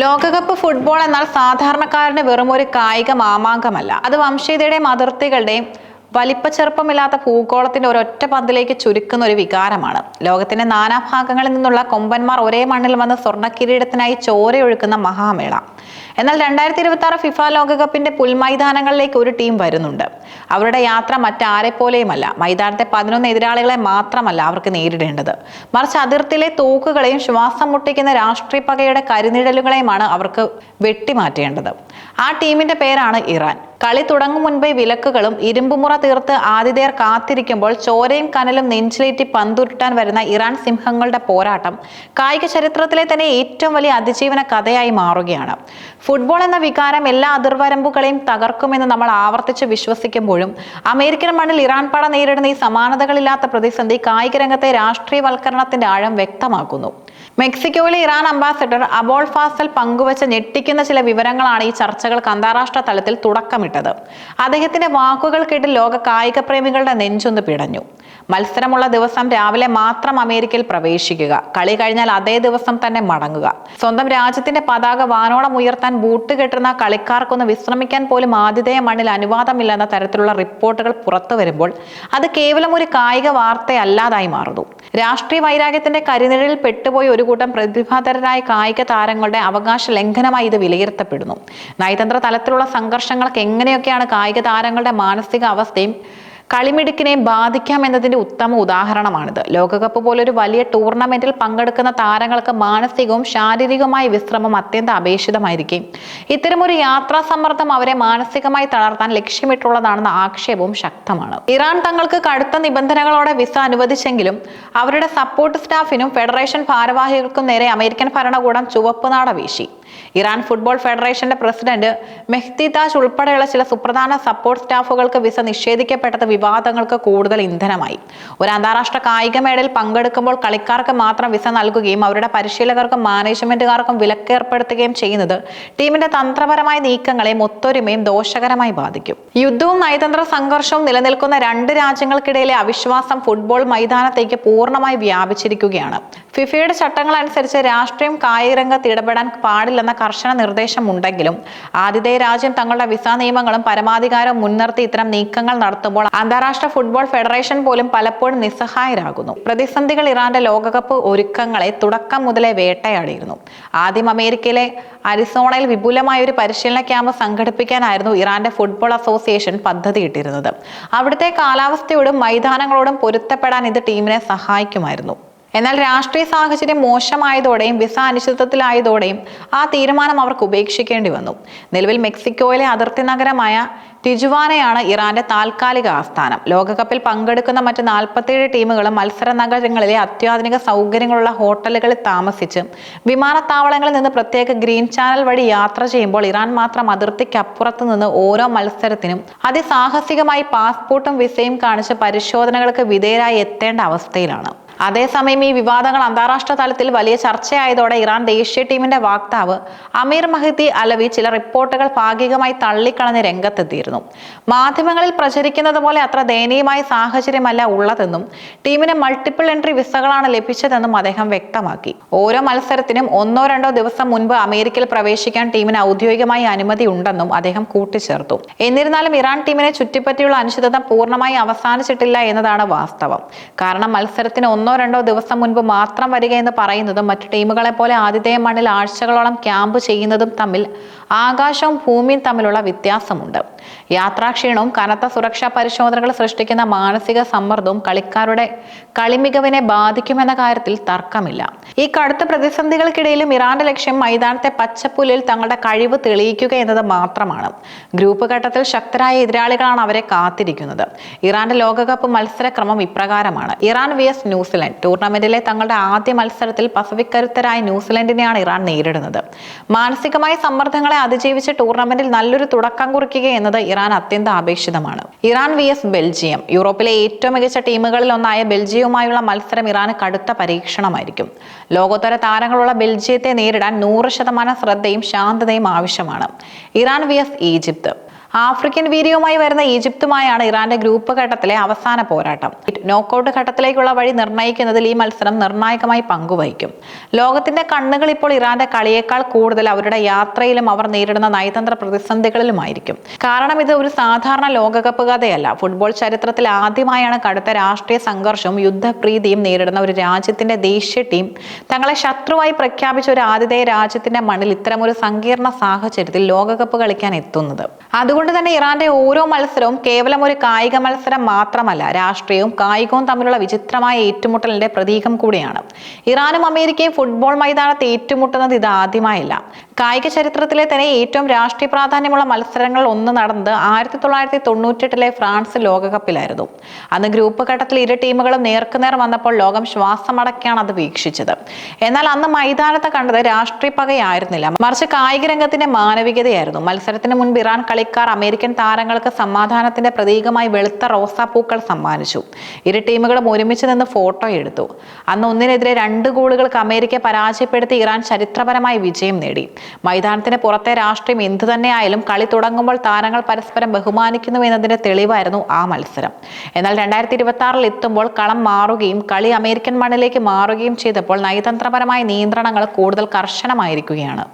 ലോകകപ്പ് ഫുട്ബോൾ എന്നാൽ സാധാരണക്കാരന് വെറും ഒരു കായിക മാമാങ്കമല്ല. അത് വംശീയതയുടെയും അതിർത്തികളുടെയും വലിപ്പച്ചെറുപ്പമില്ലാത്ത ഭൂഗോളത്തിന്റെ ഒരൊറ്റ പന്തിലേക്ക് ചുരുക്കുന്ന ഒരു വികാരമാണ്. ലോകത്തിന്റെ നാനാഭാഗങ്ങളിൽ നിന്നുള്ള കൊമ്പന്മാർ ഒരേ മണ്ണിൽ വന്ന് സ്വർണ്ണ കിരീടത്തിനായി ചോരയൊഴുക്കുന്ന മഹാമേള. എന്നാൽ 2026 ഫിഫ ലോകകപ്പിന്റെ പുൽമൈതാനങ്ങളിലേക്ക് ഒരു ടീം വരുന്നുണ്ട്. അവരുടെ യാത്ര മറ്റാരെപ്പോലെയുമല്ല. മൈതാനത്തെ 11 എതിരാളികളെ മാത്രമല്ല അവർക്ക് നേരിടേണ്ടത്, മറിച്ച് അതിർത്തിയിലെ തോക്കുകളെയും ശ്വാസം മുട്ടിക്കുന്ന രാഷ്ട്രീയ പകയുടെ കരിനിഴലുകളെയുമാണ് അവർക്ക് വെട്ടിമാറ്റേണ്ടത്. ആ ടീമിന്റെ പേരാണ് ഇറാൻ. കളി തുടങ്ങും മുൻപേ വിലക്കുകളും ഇരുമ്പുമുറ തീർത്ത് ആതിഥേയർ കാത്തിരിക്കുമ്പോൾ ചോരയും കനലും നെഞ്ചിലേറ്റി പന്തുരുട്ടാൻ വരുന്ന ഇറാൻ സിംഹങ്ങളുടെ പോരാട്ടം കായിക ചരിത്രത്തിലെ തന്നെ ഏറ്റവും വലിയ അതിജീവന കഥയായി മാറുകയാണ്. ഫുട്ബോൾ എന്ന വികാരം എല്ലാ അതിർവരമ്പുകളെയും തകർക്കുമെന്ന് നമ്മൾ ആവർത്തിച്ച് വിശ്വസിക്കുമ്പോഴും അമേരിക്കൻ മണ്ണിൽ ഇറാൻ പട നേരിടുന്ന ഈ സമാനതകളില്ലാത്ത പ്രതിസന്ധി കായിക രംഗത്തെ രാഷ്ട്രീയവൽക്കരണത്തിന്റെ ആഴം വ്യക്തമാക്കുന്നു. മെക്സിക്കോയിലെ ഇറാൻ അംബാസഡർ അബോൾ ഫാസൽ പങ്കുവച്ച ഞെട്ടിക്കുന്ന ചില വിവരങ്ങളാണ് ഈ ചർച്ചകൾക്ക് അന്താരാഷ്ട്ര തലത്തിൽ തുടക്കമിട്ടത്. അദ്ദേഹത്തിന്റെ വാക്കുകൾ കേട്ട് ലോക കായിക പ്രേമികളുടെ നെഞ്ചൊന്ന് പിടഞ്ഞു. മത്സരമുള്ള ദിവസം രാവിലെ മാത്രം അമേരിക്കയിൽ പ്രവേശിക്കുക, കളി കഴിഞ്ഞാൽ അതേ ദിവസം തന്നെ മടങ്ങുക, സ്വന്തം രാജ്യത്തിന്റെ പതാക വാനോളം ഉയർത്താൻ ബൂട്ട് കെട്ടുന്ന കളിക്കാർക്കൊന്ന് വിശ്രമിക്കാൻ പോലും ആതിഥേയ മണ്ണിൽ അനുവാദമില്ലെന്ന തരത്തിലുള്ള റിപ്പോർട്ടുകൾ പുറത്തു വരുമ്പോൾ അത് കേവലം ഒരു കായിക വാർത്തയല്ലാതായി മാറുന്നു. രാഷ്ട്രീയ വൈരാഗ്യത്തിന്റെ കരിനിഴലിൽ പെട്ടുപോയ ഒരു കൂട്ടം പ്രതിഭാധരരായ കായിക താരങ്ങളുടെ അവകാശ ലംഘനമായി ഇത് വിലയിരുത്തപ്പെടുന്നു. നയതന്ത്ര തലത്തിലുള്ള സംഘർഷങ്ങൾക്ക് എങ്ങനെയൊക്കെയാണ് കായിക താരങ്ങളുടെ മാനസിക അവസ്ഥയും കളിമിടുക്കിനെയും ബാധിക്കാമെന്നതിന്റെ ഉത്തമ ഉദാഹരണമാണിത്. ലോകകപ്പ് പോലൊരു വലിയ ടൂർണമെന്റിൽ പങ്കെടുക്കുന്ന താരങ്ങൾക്ക് മാനസികവും ശാരീരികവുമായ വിശ്രമം അത്യന്തം അപേക്ഷിതമായിരിക്കും. ഇത്തരമൊരു യാത്രാ സമ്മർദ്ദം അവരെ മാനസികമായി തളർത്താൻ ലക്ഷ്യമിട്ടുള്ളതാണെന്ന ആക്ഷേപവും ശക്തമാണ്. ഇറാൻ തങ്ങൾക്ക് കടുത്ത നിബന്ധനകളോടെ വിസ അനുവദിച്ചെങ്കിലും അവരുടെ സപ്പോർട്ട് സ്റ്റാഫിനും ഫെഡറേഷൻ ഭാരവാഹികൾക്കും നേരെ അമേരിക്കൻ ഭരണകൂടം ചുവപ്പുനാട വീശി. ഇറാൻ ഫുട്ബോൾ ഫെഡറേഷന്റെ പ്രസിഡന്റ് മെഹ്ദി താജ് ഉൾപ്പെടെയുള്ള ചില സുപ്രധാന സപ്പോർട്ട് സ്റ്റാഫുകൾക്ക് വിസ നിഷേധിക്കപ്പെട്ടത് വിവാദങ്ങൾക്ക് കൂടുതൽ ഇന്ധനമായി. ഒരു അന്താരാഷ്ട്ര കായിക മേളയിൽ പങ്കെടുക്കുമ്പോൾ കളിക്കാർക്ക് മാത്രം വിസ നൽകുകയും അവരുടെ പരിശീലകർക്കും മാനേജ്മെന്റുകാർക്കും വിലക്കേർപ്പെടുത്തുകയും ചെയ്യുന്നത് ടീമിന്റെ തന്ത്രപരമായ നീക്കങ്ങളെയും ഒത്തൊരുമയും ദോഷകരമായി ബാധിക്കും. യുദ്ധവും നയതന്ത്ര സംഘർഷവും നിലനിൽക്കുന്ന രണ്ട് രാജ്യങ്ങൾക്കിടയിലെ അവിശ്വാസം ഫുട്ബോൾ മൈതാനത്തേക്ക് പൂർണ്ണമായി വ്യാപിച്ചിരിക്കുകയാണ്. ഫിഫയുടെ ചട്ടങ്ങൾ അനുസരിച്ച് രാഷ്ട്രീയം കായിക രംഗത്ത് ഇടപെടാൻ പാടില്ലെന്ന കർശന നിർദ്ദേശമുണ്ടെങ്കിലും ആതിഥേയ രാജ്യം തങ്ങളുടെ വിസ നിയമങ്ങളും പരമാധികാരവും മുൻനിർത്തി ഇത്തരം നീക്കങ്ങൾ നടത്തുമ്പോൾ അന്താരാഷ്ട്ര ഫുട്ബോൾ ഫെഡറേഷൻ പോലും പലപ്പോഴും നിസ്സഹായരാകുന്നു. പ്രതിസന്ധികൾ ഇറാന്റെ ലോകകപ്പ് ഒരുക്കങ്ങളെ തുടക്കം മുതലേ വേട്ടയാടിയിരുന്നു. ആദ്യം അമേരിക്കയിലെ അരിസോണയിൽ വിപുലമായ ഒരു പരിശീലന ക്യാമ്പ് സംഘടിപ്പിക്കാനായിരുന്നു ഇറാന്റെ ഫുട്ബോൾ അസോസിയേഷൻ പദ്ധതിയിട്ടിരുന്നത്. അവിടുത്തെ കാലാവസ്ഥയോടും മൈതാനങ്ങളോടും പൊരുത്തപ്പെടാൻ ഇത് ടീമിനെ സഹായിക്കുമായിരുന്നു. എന്നാൽ രാഷ്ട്രീയ സാഹചര്യം മോശമായതോടെയും വിസ അനിശ്ചിതത്വത്തിലായതോടെയും ആ തീരുമാനം അവർക്ക് ഉപേക്ഷിക്കേണ്ടി വന്നു. നിലവിൽ മെക്സിക്കോയിലെ അതിർത്തി നഗരമായ ടിജുവാനയാണ് ഇറാന്റെ താൽക്കാലിക ആസ്ഥാനം. ലോകകപ്പിൽ പങ്കെടുക്കുന്ന മറ്റ് 47 ടീമുകളും മത്സര നഗരങ്ങളിലെ അത്യാധുനിക സൗകര്യങ്ങളുള്ള ഹോട്ടലുകളിൽ താമസിച്ച് വിമാനത്താവളങ്ങളിൽ നിന്ന് പ്രത്യേക ഗ്രീൻ ചാനൽ വഴി യാത്ര ചെയ്യുമ്പോൾ ഇറാൻ മാത്രം അതിർത്തിക്കപ്പുറത്ത് നിന്ന് ഓരോ മത്സരത്തിനും അതിസാഹസികമായി പാസ്പോർട്ടും വിസയും കാണിച്ച് പരിശോധനകൾക്ക് വിധേയരായി എത്തേണ്ട അവസ്ഥയിലാണ്. അതേസമയം ഈ വിവാദങ്ങൾ അന്താരാഷ്ട്ര തലത്തിൽ വലിയ ചർച്ചയായതോടെ ഇറാൻ ദേശീയ ടീമിന്റെ വക്താവ് അമീർ മഹ്ദി അലവി ചില റിപ്പോർട്ടുകൾ ഭാഗികമായി തള്ളിക്കളഞ്ഞ് രംഗത്തെത്തിയിരുന്നു. മാധ്യമങ്ങളിൽ പ്രചരിക്കുന്നത് പോലെ അത്ര ദയനീയമായ സാഹചര്യമല്ല ഉള്ളതെന്നും ടീമിന് മൾട്ടിപ്പിൾ എൻട്രി വിസകളാണ് ലഭിച്ചതെന്നും അദ്ദേഹം വ്യക്തമാക്കി. ഓരോ മത്സരത്തിനും 1-2 ദിവസം മുൻപ് അമേരിക്കയിൽ പ്രവേശിക്കാൻ ടീമിന് ഔദ്യോഗികമായി അനുമതി ഉണ്ടെന്നും അദ്ദേഹം കൂട്ടിച്ചേർത്തു. എന്നിരുന്നാലും ഇറാൻ ടീമിനെ ചുറ്റിപ്പറ്റിയുള്ള അനിശ്ചിതത്വം പൂർണ്ണമായി അവസാനിച്ചിട്ടില്ല എന്നതാണ് വാസ്തവം. കാരണം മത്സരത്തിന് 1-2 ദിവസം മുൻപ് മാത്രം വരിക എന്ന് പറയുന്നതും മറ്റു ടീമുകളെ പോലെ ആതിഥേയ മണ്ണിൽ ആഴ്ചകളോളം ക്യാമ്പ് ചെയ്യുന്നതും തമ്മിൽ ആകാശവും ഭൂമിയും തമ്മിലുള്ള വ്യത്യാസമുണ്ട്. യാത്രാക്ഷീണവും കനത്ത സുരക്ഷാ പരിശോധനകൾ സൃഷ്ടിക്കുന്ന മാനസിക സമ്മർദ്ദവും കളിക്കാരുടെ കളിമികവിനെ ബാധിക്കുമെന്ന കാര്യത്തിൽ തർക്കമില്ല. ഈ കടുത്ത പ്രതിസന്ധികൾക്കിടയിലും ഇറാന്റെ ലക്ഷ്യം മൈതാനത്തെ പച്ചപ്പുല്ലിൽ തങ്ങളുടെ കഴിവ് തെളിയിക്കുക എന്നത് മാത്രമാണ്. ഗ്രൂപ്പ് ഘട്ടത്തിൽ ശക്തരായ എതിരാളികളാണ് അവരെ കാത്തിരിക്കുന്നത്. ഇറാന്റെ ലോകകപ്പ് മത്സരക്രമം ഇപ്രകാരമാണ്. Iran vs New Zealand. ടൂർണമെന്റിലെ തങ്ങളുടെ ആദ്യ മത്സരത്തിൽ പസഫിക് കരുത്തരായ ന്യൂസിലൻഡിനെയാണ് ഇറാൻ നേരിടുന്നത്. മാനസികമായ സമ്മർദ്ദങ്ങളെ അതിജീവിച്ച് ടൂർണമെന്റിൽ നല്ലൊരു തുടക്കം കുറിക്കുക എന്നത് ഇറാൻ അത്യന്തം അപേക്ഷിതമാണ്. Iran vs Belgium. യൂറോപ്പിലെ ഏറ്റവും മികച്ച ടീമുകളിൽ ഒന്നായ ബെൽജിയവുമായുള്ള മത്സരം ഇറാന് കടുത്ത പരീക്ഷണമായിരിക്കും. ലോകോത്തര താരങ്ങളുള്ള ബെൽജിയത്തെ നേരിടാൻ 100% ശ്രദ്ധയും ശാന്തതയും ആവശ്യമാണ്. Iran vs Egypt. ആഫ്രിക്കൻ വീര്യവുമായി വരുന്ന ഈജിപ്തുമായാണ് ഇറാന്റെ ഗ്രൂപ്പ് ഘട്ടത്തിലെ അവസാന പോരാട്ടം. നോക്കൌട്ട് ഘട്ടത്തിലേക്കുള്ള വഴി നിർണ്ണയിക്കുന്നതിൽ ഈ മത്സരം നിർണായകമായി പങ്കുവഹിക്കും. ലോകത്തിന്റെ കണ്ണുകൾ ഇപ്പോൾ ഇറാന്റെ കളിയേക്കാൾ കൂടുതൽ അവരുടെ യാത്രയിലും അവർ നേരിടുന്ന നയതന്ത്ര പ്രതിസന്ധികളിലുമായിരിക്കും. കാരണം ഇത് ഒരു സാധാരണ ലോകകപ്പ് കഥയല്ല. ഫുട്ബോൾ ചരിത്രത്തിൽ ആദ്യമായാണ് കടുത്ത രാഷ്ട്രീയ സംഘർഷവും യുദ്ധപ്രീതിയും നേരിടുന്ന ഒരു രാജ്യത്തിന്റെ ദേശീയ ടീം തങ്ങളെ ശത്രുവായി പ്രഖ്യാപിച്ച ഒരു ആതിഥേയ രാജ്യത്തിന്റെ മണ്ണിൽ ഇത്തരമൊരു സങ്കീർണ സാഹചര്യത്തിൽ ലോകകപ്പ് കളിക്കാൻ എത്തുന്നത്. അതുകൊണ്ട് തന്നെ ഇറാന്റെ ഓരോ മത്സരവും കേവലം ഒരു കായിക മത്സരം മാത്രമല്ല, രാഷ്ട്രീയവും കായികവും തമ്മിലുള്ള വിചിത്രമായ ഏറ്റുമുട്ടലിന്റെ പ്രതീകം കൂടിയാണ്. ഇറാനും അമേരിക്കയും ഫുട്ബോൾ മൈതാനത്ത് ഏറ്റുമുട്ടുന്നത് ഇത് ആദ്യമായില്ല. കായിക ചരിത്രത്തിലെ തന്നെ ഏറ്റവും രാഷ്ട്രീയ പ്രാധാന്യമുള്ള മത്സരങ്ങൾ ഒന്ന് നടന്നത് 1998 ഫ്രാൻസ് ലോകകപ്പിലായിരുന്നു. അന്ന് ഗ്രൂപ്പ് ഘട്ടത്തിൽ ഇരു ടീമുകളും നേർക്കുനേർ വന്നപ്പോൾ ലോകം ശ്വാസമടക്കിയാണ് അത് വീക്ഷിച്ചത്. എന്നാൽ അന്ന് മൈതാനത്ത് കണ്ടത് രാഷ്ട്രീയ പകയായിരുന്നില്ല, മറിച്ച് കായിക രംഗത്തിന്റെ മാനവികതയായിരുന്നു. മത്സരത്തിന് മുൻപ് ഇറാൻ കളിക്കാർ അമേരിക്കൻ താരങ്ങൾക്ക് സമാധാനത്തിന്റെ പ്രതീകമായി വെളുത്ത റോസാപ്പൂക്കൾ സമ്മാനിച്ചു. ഇരു ടീമുകളും ഒരുമിച്ച് നിന്ന് ഫോട്ടോ എടുത്തു. അന്ന് 1-2 ഗോളുകൾക്ക് അമേരിക്കയെ പരാജയപ്പെടുത്തി ഇറാൻ ചരിത്രപരമായ വിജയം നേടി. മൈതാനത്തിന് പുറത്തെ രാഷ്ട്രീയം എന്തു തന്നെയായാലും കളി തുടങ്ങുമ്പോൾ താരങ്ങൾ പരസ്പരം ബഹുമാനിക്കുന്നു എന്നതിന്റെ തെളിവായിരുന്നു ആ മത്സരം. എന്നാൽ 2026 എത്തുമ്പോൾ കളം മാറുകയും കളി അമേരിക്കൻ മണ്ണിലേക്ക് മാറുകയും ചെയ്തപ്പോൾ നയതന്ത്രപരമായ നിയന്ത്രണങ്ങൾ കൂടുതൽ കർശനമായിരിക്കുകയാണ്.